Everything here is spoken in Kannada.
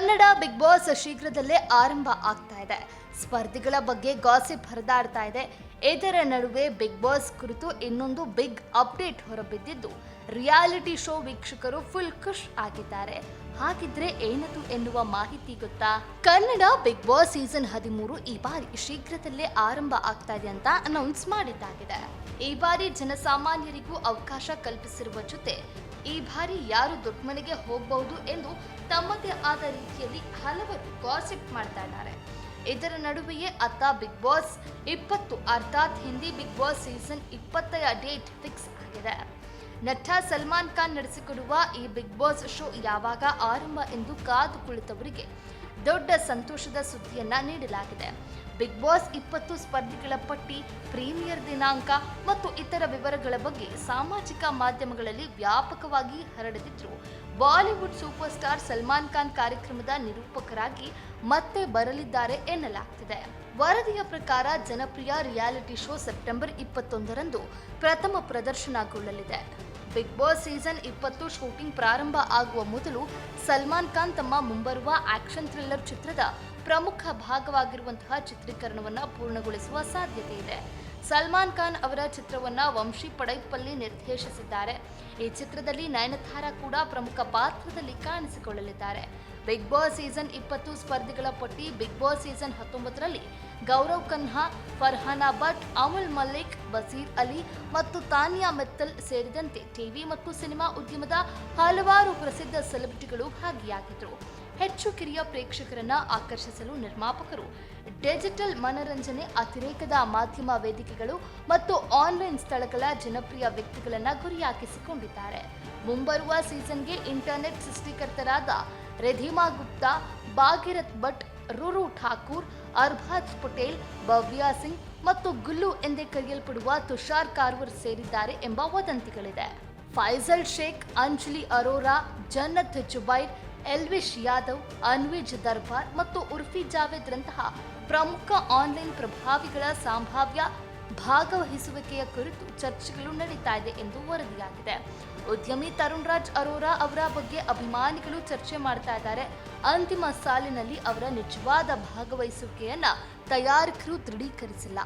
ಕನ್ನಡ ಬಿಗ್ ಬಾಸ್ ಶೀಘ್ರದಲ್ಲೇ ಆರಂಭ ಆಗ್ತಾ ಇದೆ. ಸ್ಪರ್ಧಿಗಳ ಬಗ್ಗೆ ಗಾಸಿಪ್ ಹರಿದಾಡ್ತಾ ಇದೆ. ಇದರ ನಡುವೆ ಬಿಗ್ ಬಾಸ್ ಕುರಿತು ಇನ್ನೊಂದು ಬಿಗ್ ಅಪ್ಡೇಟ್ ಹೊರಬಿದ್ದಿದ್ದು ರಿಯಾಲಿಟಿ ಶೋ ವೀಕ್ಷಕರು ಫುಲ್ ಖುಷ್ ಆಗಿದ್ದಾರೆ. ಹಾಗಿದ್ರೆ ಏನದು ಎನ್ನುವ ಮಾಹಿತಿ ಗೊತ್ತಾ? ಕನ್ನಡ ಬಿಗ್ ಬಾಸ್ ಸೀಸನ್ 13 ಈ ಬಾರಿ ಶೀಘ್ರದಲ್ಲೇ ಆರಂಭ ಆಗ್ತಾ ಇದೆ ಅಂತ ಅನೌನ್ಸ್ ಮಾಡಿದ್ದಾಗಿದೆ. ಈ ಬಾರಿ ಜನಸಾಮಾನ್ಯರಿಗೂ ಅವಕಾಶ ಕಲ್ಪಿಸಿರುವ ಜೊತೆ ಈ ಬಾರಿ ಯಾರು ದೊಡ್ಡ ಮನೆಗೆ ಹೋಗಬಹುದು ಎಂದು ತಮ್ಮದೇ ಆದ ರೀತಿಯಲ್ಲಿ ಹಲವರು ಗಾಸಿಪ್ ಮಾಡ್ತಾ ಇದ್ದಾರೆ. ಇದರ ನಡುವೆಯೇ ಅತ್ತ ಬಿಗ್ ಬಾಸ್ 20 ಅರ್ಥಾತ್ ಹಿಂದಿ ಬಿಗ್ ಬಾಸ್ ಸೀಸನ್ 20ರ ಡೇಟ್ ಫಿಕ್ಸ್ ಆಗಿದೆ. ನಟ ಸಲ್ಮಾನ್ ಖಾನ್ ನಡೆಸಿಕೊಡುವ ಈ ಬಿಗ್ ಬಾಸ್ ಶೋ ಯಾವಾಗ ಆರಂಭ ಎಂದು ಕಾದು ಕುಳಿತವರಿಗೆ ದೊಡ್ಡ ಸಂತೋಷದ ಸುದ್ದಿಯನ್ನ ನೀಡಲಾಗಿದೆ. ಬಿಗ್ ಬಾಸ್ 20 ಸ್ಪರ್ಧಿಗಳ ಪಟ್ಟಿ, ಪ್ರೀಮಿಯರ್ ದಿನಾಂಕ ಮತ್ತು ಇತರ ವಿವರಗಳ ಬಗ್ಗೆ ಸಾಮಾಜಿಕ ಮಾಧ್ಯಮಗಳಲ್ಲಿ ವ್ಯಾಪಕವಾಗಿ ಹರಡಿದ್ರು. Bollywood super star Salman Khan ಕಾರ್ಯಕ್ರಮದ ನಿರೂಪಕರಾಗಿ ಮತ್ತೆ ಬರಲಿದ್ದಾರೆ ಎನ್ನಲಾಗ್ತಿದೆ. ವರದಿಯ ಪ್ರಕಾರ ಜನಪ್ರಿಯ ರಿಯಾಲಿಟಿ ಶೋ ಸೆಪ್ಟೆಂಬರ್ 21ರಂದು ಪ್ರಥಮ ಪ್ರದರ್ಶನಗೊಳ್ಳಲಿದೆ. ಬಿಗ್ ಬಾಸ್ ಸೀಸನ್ 20 ಶೂಟಿಂಗ್ ಪ್ರಾರಂಭ ಆಗುವ ಮೊದಲು ಸಲ್ಮಾನ್ ಖಾನ್ ತಮ್ಮ ಮುಂಬರುವ ಆಕ್ಷನ್ ಥ್ರಿಲ್ಲರ್ ಚಿತ್ರದ ಪ್ರಮುಖ ಭಾಗವಾಗಿರುವಂತಹ ಚಿತ್ರೀಕರಣವನ್ನು ಪೂರ್ಣಗೊಳಿಸುವ ಸಾಧ್ಯತೆ ಇದೆ. ಸಲ್ಮಾನ್ ಖಾನ್ ಅವರ ಚಿತ್ರವನ್ನ ವಂಶಿ ಪಡೈಪಲ್ಲಿ ನಿರ್ದೇಶಿಸಿದ್ದಾರೆ. ಈ ಚಿತ್ರದಲ್ಲಿ ನಯನತಾರಾ ಕೂಡ ಪ್ರಮುಖ ಪಾತ್ರದಲ್ಲಿ ಕಾಣಿಸಿಕೊಳ್ಳಲಿದ್ದಾರೆ. ಬಿಗ್ ಬಾಸ್ ಸೀಸನ್ 20 ಸ್ಪರ್ಧಿಗಳ ಪಟ್ಟಿ ಬಿಗ್ ಬಾಸ್ ಸೀಸನ್ 19ರಲ್ಲಿ ಗೌರವ್ ಕನ್ಹಾ, ಫರ್ಹಾನಾ ಭಟ್, ಅಮುಲ್ ಮಲ್ಲಿಕ್, ಬಸೀರ್ ಅಲಿ ಮತ್ತು ತಾನಿಯಾ ಮಿತ್ತಲ್ ಸೇರಿದಂತೆ ಟಿವಿ ಮತ್ತು ಸಿನಿಮಾ ಉದ್ಯಮದ ಹಲವಾರು ಪ್ರಸಿದ್ಧ ಸೆಲೆಬ್ರಿಟಿಗಳು ಭಾಗಿಯಾಗಿದ್ದರು. ಹೆಚ್ಚು ಕಿರಿಯ ಪ್ರೇಕ್ಷಕರನ್ನ ಆಕರ್ಷಿಸಲು ನಿರ್ಮಾಪಕರು ಡಿಜಿಟಲ್ ಮನರಂಜನೆ, ಅತಿರೇಕದ ಮಾಧ್ಯಮ ವೇದಿಕೆಗಳು ಮತ್ತು ಆನ್ಲೈನ್ ಸ್ಥಳಗಳ ಜನಪ್ರಿಯ ವ್ಯಕ್ತಿಗಳನ್ನ ಗುರಿಯಾಗಿಸಿಕೊಂಡಿದ್ದಾರೆ. ಮುಂಬರುವ ಸೀಸನ್ಗೆ ಇಂಟರ್ನೆಟ್ ಸೃಷ್ಟಿಕರ್ತರಾದ ರೆಧಿಮಾ ಗುಪ್ತಾ, ಭಾಗೀರಥ್ ಭಟ್, ರುರು ಠಾಕೂರ್, ಅರ್ಬಾಜ್ ಪಟೇಲ್, ಭವ್ಯ ಸಿಂಗ್ ಮತ್ತು ಗುಲ್ಲು ಎಂದೇ ಕರೆಯಲ್ಪಡುವ ತುಷಾರ್ ಕಾರ್ವರ್ ಸೇರಿದ್ದಾರೆ ಎಂಬ ವದಂತಿಗಳಿದೆ. ಫೈಸಲ್ ಶೇಖ್, ಅಂಜಲಿ ಅರೋರಾ, ಜನ್ನತ್ ಜುಬೈರ್, ಎಲ್ವಿಶ್ ಯಾದವ್, ಅನ್ವಿಜ್ ದರ್ಬಾರ್ ಮತ್ತು ಉರ್ಫಿ ಜಾವೇದ್ ರಂತಹ ಪ್ರಮುಖ ಆನ್ಲೈನ್ ಪ್ರಭಾವಿಗಳ ಸಂಭಾವ್ಯ ಭಾಗವಹಿಸುವಿಕೆಯ ಕುರಿತು ಚರ್ಚೆಗಳು ನಡೀತಾ ಇದೆ ಎಂದು ವರದಿಯಾಗಿದೆ. ಉದ್ಯಮಿ ತರುಣ್ ರಾಜ್ ಅರೋರಾ ಅವರ ಬಗ್ಗೆ ಅಭಿಮಾನಿಗಳು ಚರ್ಚೆ ಮಾಡ್ತಾ ಇದ್ದಾರೆ. ಅಂತಿಮ ಸಾಲಿನಲ್ಲಿ ಅವರ ನಿಜವಾದ ಭಾಗವಹಿಸುವಿಕೆಯನ್ನ ತಯಾರಕರು ದೃಢೀಕರಿಸಿಲ್ಲ.